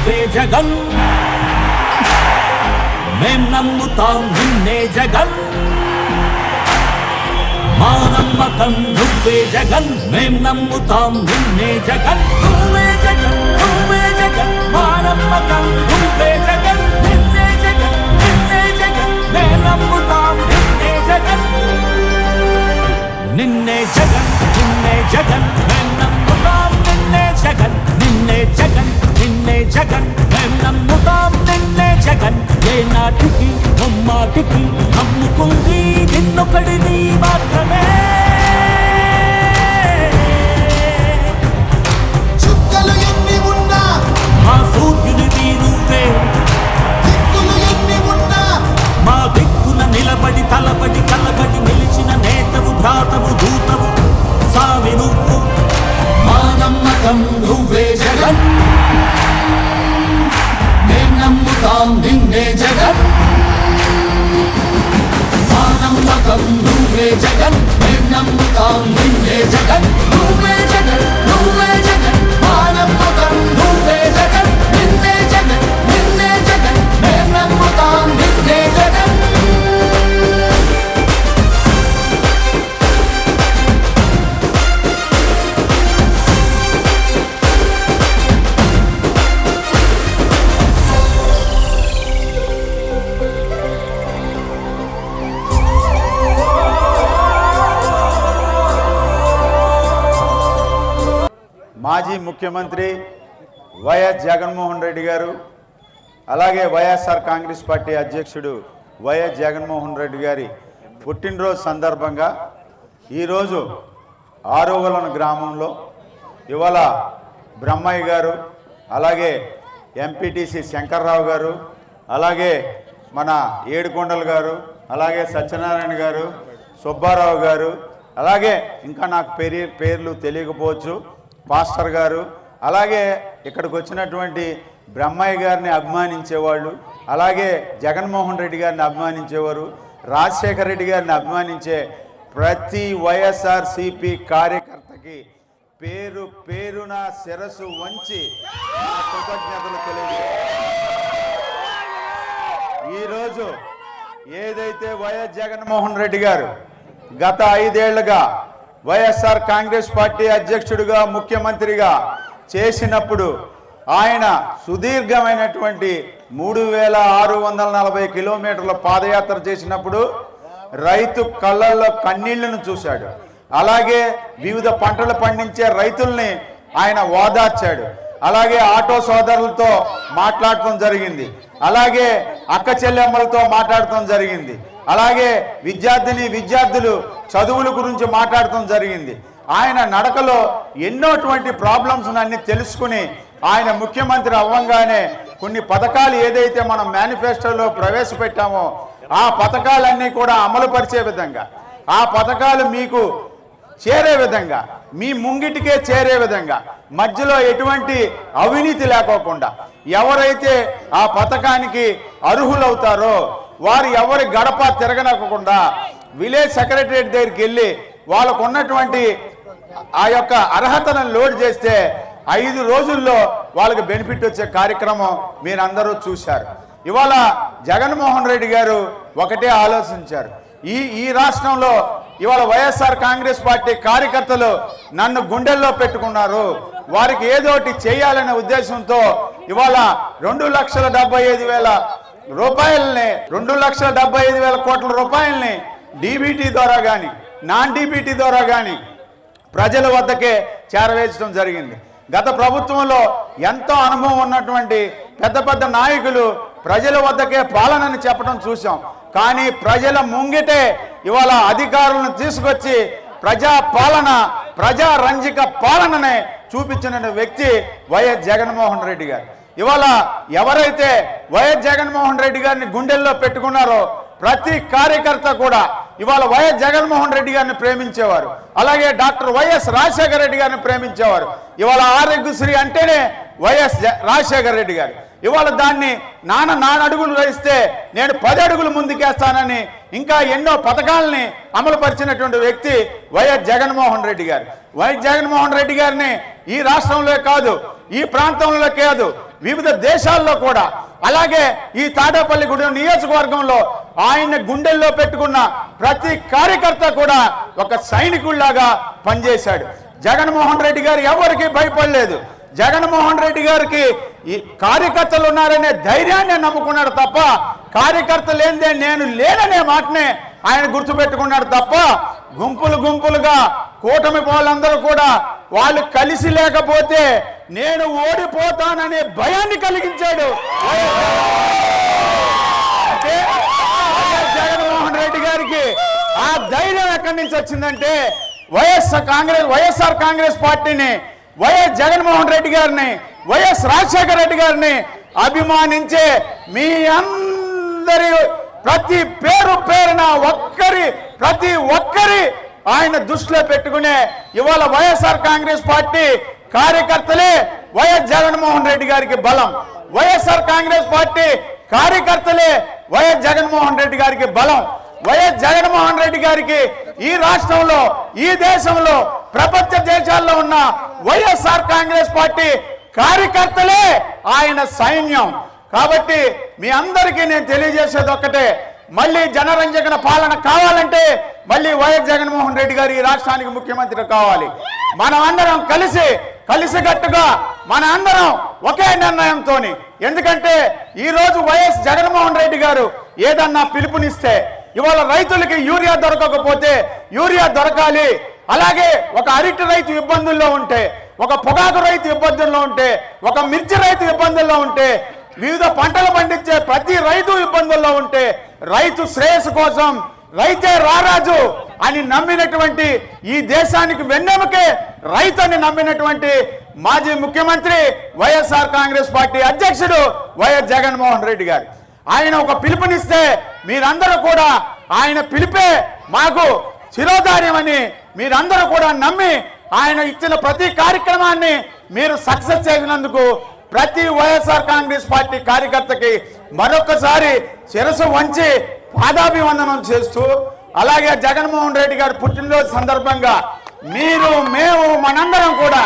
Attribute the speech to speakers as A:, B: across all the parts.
A: నువ్వే జగన్ మేం నమ్ముతాం నిన్నే జగన్ మా నమ్మకం నువ్వే జగన్ మేం నమ్ముతాం నిన్నే జగన్ నువ్వే జగన్ నువ్వే జగన్ మా నమ్మకం నువ్వే జగన్ నిన్నే జగన్ నిన్నే జగన్ మేం నమ్ముతాం నిన్నే జగన్ నిన్నే జగన్ నిన్నే జగన్ మేం నమ్ముతాం నిన్నే జగన్ నిన్నే జగన్ నిన్నే జగన్ మేం నమ్ముతాం నిన్నే జగన్ ఏ నాటికి నమ్మాటికి నమ్ముకుంది నిన్నొకడిని మాత్రమే
B: చుక్కలు ఎన్ని ఉన్నా
A: మా సూర్యునివి నువ్వే
B: దిక్కులు ఎన్ని ఉన్నా
A: మా దిక్కున నిలబడి తలబడి కలబడి నిలిచిన నేతవు భ్రాతవు దూతవు సావి నువ్వు మా నమ్మకం నువ్వే జగన్ మేం నమ్ముతాం నిన్నే జగన్ మా నమ్మకం నువ్వే జగన్ మేం నమ్ముతాం నిన్నే జగన్ నువ్వే జగన్ నువ్వే జగన్ మా నమ్మకం నువ్వే జగన్ నిన్నే జగన్ నిన్నే జగన్ మేం నమ్ముతాం నిన్నే జగన్
C: మాజీ ముఖ్యమంత్రి వైఎస్ జగన్మోహన్ రెడ్డి గారు అలాగే వైఎస్ఆర్ కాంగ్రెస్ పార్టీ అధ్యక్షుడు వైఎస్ జగన్మోహన్ రెడ్డి గారి పుట్టినరోజు సందర్భంగా ఈరోజు ఆరోగలను గ్రామంలో ఇవాళ బ్రహ్మయ్య గారు అలాగే ఎంపీటీసీ శంకర్రావు గారు అలాగే మన ఏడుకొండలు గారు అలాగే సత్యనారాయణ గారు సుబ్బారావు గారు అలాగే ఇంకా నాకు పేర్లు తెలియకపోవచ్చు పాస్టర్ గారు అలాగే ఇక్కడికి వచ్చినటువంటి బ్రహ్మయ్య గారిని అభిమానించేవాళ్ళు అలాగే జగన్మోహన్ రెడ్డి గారిని అభిమానించేవారు రాజశేఖర రెడ్డి గారిని అభిమానించే ప్రతి వైఎస్ఆర్సీపీ కార్యకర్తకి పేరు పేరున శిరస్సు వంచి నా కృతజ్ఞతలు తెలియజేస్తాను. ఈరోజు ఏదైతే వైఎస్ జగన్మోహన్ రెడ్డి గారు గత 5 ఏళ్లుగా వైఎస్ఆర్ కాంగ్రెస్ పార్టీ అధ్యక్షుడిగా ముఖ్యమంత్రిగా చేసినప్పుడు ఆయన సుదీర్ఘమైనటువంటి 3640 కిలోమీటర్ల పాదయాత్ర చేసినప్పుడు రైతు కళ్ళల్లో కన్నీళ్లను చూశాడు. అలాగే వివిధ పంటలు పండించే రైతుల్ని ఆయన ఓదార్చాడు. అలాగే ఆటో సోదరులతో మాట్లాడటం జరిగింది. అలాగే అక్క చెల్లెమ్మలతో మాట్లాడటం జరిగింది. అలాగే విద్యార్థులు చదువుల గురించి మాట్లాడటం జరిగింది. ఆయన నడకలో ఎన్నోటువంటి ప్రాబ్లమ్స్ అన్ని తెలుసుకుని ఆయన ముఖ్యమంత్రి అవ్వంగానే కొన్ని పథకాలు ఏదైతే మనం మేనిఫెస్టోలో ప్రవేశపెట్టామో ఆ పథకాలన్నీ కూడా అమలు పరిచే విధంగా ఆ పథకాలు మీకు చేరే విధంగా మీ ముంగిటికే చేరే విధంగా మధ్యలో ఎటువంటి అవినీతి లేకోకుండా ఎవరైతే ఆ పథకానికి అర్హులవుతారో వారు ఎవరి గడప తిరగనకుండా విలేజ్ సెక్రటరియట్ దగ్గరికి వెళ్ళి వాళ్ళకు ఉన్నటువంటి ఆ యొక్క అర్హతను లోడ్ చేస్తే 5 రోజుల్లో వాళ్ళకి బెనిఫిట్ వచ్చే కార్యక్రమం మీరందరూ చూశారు. ఇవాళ జగన్మోహన్ రెడ్డి గారు ఒకటే ఆలోచించారు. ఈ రాష్ట్రంలో ఇవాళ వైఎస్ఆర్ కాంగ్రెస్ పార్టీ కార్యకర్తలు నన్ను గుండెల్లో పెట్టుకున్నారు, వారికి ఏదోటి చేయాలనే ఉద్దేశంతో ఇవాళ 2,75,000 రూపాయలని 2,75,000 కోట్ల రూపాయలని డీబీటీ ద్వారా కానీ నాన్ డీబీటీ ద్వారా కానీ ప్రజల వద్దకే చేరవేర్చడం జరిగింది. గత ప్రభుత్వంలో ఎంతో అనుభవం ఉన్నటువంటి పెద్ద నాయకులు ప్రజల వద్దకే పాలనని చెప్పడం చూసాం. కానీ ప్రజల ముంగిటే ఇవాళ అధికారులను తీసుకొచ్చి ప్రజారంజక పాలననే చూపించిన వ్యక్తి వైఎస్ జగన్మోహన్ రెడ్డి గారు. ఇవాళ ఎవరైతే వైఎస్ జగన్మోహన్ రెడ్డి గారిని గుండెల్లో పెట్టుకున్నారో ప్రతి కార్యకర్త కూడా ఇవాళ వైఎస్ జగన్మోహన్ రెడ్డి గారిని ప్రేమించేవారు. అలాగే డాక్టర్ వైఎస్ రాజశేఖర రెడ్డి గారిని ప్రేమించేవారు. ఇవాళ ఆరోగ్యశ్రీ అంటేనే వైఎస్ రాజశేఖర రెడ్డి గారు. ఇవాళ దాన్ని నాన్న అడుగులు వేస్తే నేను 10 అడుగులు ముందుకేస్తానని ఇంకా ఎన్నో పథకాలని అమలు పరిచినటువంటి వ్యక్తి వైఎస్ జగన్మోహన్ రెడ్డి గారు. వైఎస్ జగన్మోహన్ రెడ్డి గారిని ఈ రాష్ట్రంలో కాదు, ఈ ప్రాంతంలో కాదు, వివిధ దేశాల్లో కూడా. అలాగే ఈ తాడేపల్లిగూడెం నియోజకవర్గంలో ఆయన గుండెల్లో పెట్టుకున్న ప్రతి కార్యకర్త కూడా ఒక సైనికుల్లాగా పనిచేశాడు. జగన్మోహన్ రెడ్డి గారు ఎవరికి భయపడలేదు. జగన్మోహన్ రెడ్డి గారికి ఈ కార్యకర్తలు ఉన్నారనే ధైర్యాన్ని నమ్ముకున్నాడు తప్ప, కార్యకర్త లేనిదే నేను లేననే మాటనే ఆయన గుర్తుపెట్టుకున్నాడు తప్ప, గుంపులు గుంపులుగా కూటమి వాళ్ళందరూ కూడా వాళ్ళు కలిసి లేకపోతే నేను ఓడిపోతాననే భయాన్ని కలిగించాడు. అంటే జగన్మోహన్ రెడ్డి గారికి ఆ ధైర్యం ఎక్కడి నుంచి వచ్చిందంటే వైఎస్ఆర్ కాంగ్రెస్ పార్టీని, వైఎస్ జగన్మోహన్ రెడ్డి గారిని, వైఎస్ రాజశేఖర రెడ్డి గారిని అభిమానించే మీ అందరి ప్రతి పేరు పేరున ప్రతి ఒక్కరి ఆయన దృష్టిలో పెట్టుకునే ఇవాళ వైఎస్ఆర్ కాంగ్రెస్ పార్టీ కార్యకర్తలే వైఎస్ జగన్మోహన్ రెడ్డి గారికి బలం. వైఎస్ఆర్ కాంగ్రెస్ పార్టీ కార్యకర్తలే వైఎస్ జగన్మోహన్ రెడ్డి గారికి బలం. వైఎస్ జగన్మోహన్ రెడ్డి గారికి ఈ రాష్ట్రంలో, ఈ దేశంలో, ప్రపంచ దేశాల్లో ఉన్న వైఎస్ఆర్ కాంగ్రెస్ పార్టీ కార్యకర్తలే ఆయన సైన్యం. కాబట్టి మీ అందరికీ నేను తెలియజేసేది ఒక్కటే, మళ్ళీ జనరంజన పాలన కావాలంటే మళ్ళీ వైఎస్ జగన్మోహన్ రెడ్డి గారు ఈ రాష్ట్రానికి ముఖ్యమంత్రి కావాలి. మనం అందరం కలిసికట్టుగా మన అందరం ఒకే నిర్ణయంతో, ఎందుకంటే ఈ రోజు వైఎస్ జగన్మోహన్ రెడ్డి గారు ఏదన్నా పిలుపునిస్తే ఇవాళ రైతులకి యూరియా దొరకకపోతే యూరియా దొరకాలి. అలాగే ఒక అరటి రైతు ఇబ్బందుల్లో ఉంటే, ఒక పొగాకు రైతు ఇబ్బందుల్లో ఉంటే, ఒక మిర్చి రైతు ఇబ్బందుల్లో ఉంటే, వివిధ పంటలు పండించే ప్రతి రైతు ఇబ్బందుల్లో ఉంటే, రైతు శ్రేయస్సు కోసం రైతే రారాజు అని నమ్మినటువంటి, ఈ దేశానికి వెన్నెముకే రైతు అని నమ్మినటువంటి మాజీ ముఖ్యమంత్రి వైఎస్ఆర్ కాంగ్రెస్ పార్టీ అధ్యక్షుడు వైఎస్ జగన్మోహన్ రెడ్డి గారు ఆయన ఒక పిలుపునిస్తే మీరందరూ కూడా ఆయన పిలిపే మాకు శిరోధార్యమని మీరందరూ కూడా నమ్మి ఆయన ఇచ్చిన ప్రతి కార్యక్రమాన్ని మీరు సక్సెస్ చేసినందుకు ప్రతి వైఎస్ఆర్ కాంగ్రెస్ పార్టీ కార్యకర్తకి మరొకసారి శిరస్సు వంచి పాదాభివందనం చేస్తూ, అలాగే జగన్మోహన్ రెడ్డి గారి పుట్టినరోజు సందర్భంగా మేము మనందరం కూడా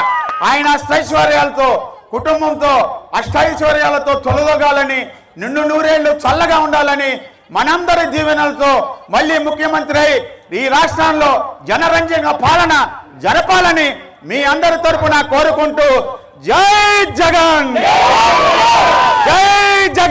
C: ఆయన అష్టైశ్వర్యాలతో, కుటుంబంతో అష్టైశ్వర్యాలతో తొలదొగాలని, నిన్ను నూరేళ్లు చల్లగా ఉండాలని, మనందరి దీవెనలతో మళ్ళీ ముఖ్యమంత్రి అయి ఈ రాష్ట్రంలో జనరంజన పాలన జరపాలని మీ అందరి తరపున కోరుకుంటూ జై జగన్, జై జగన్.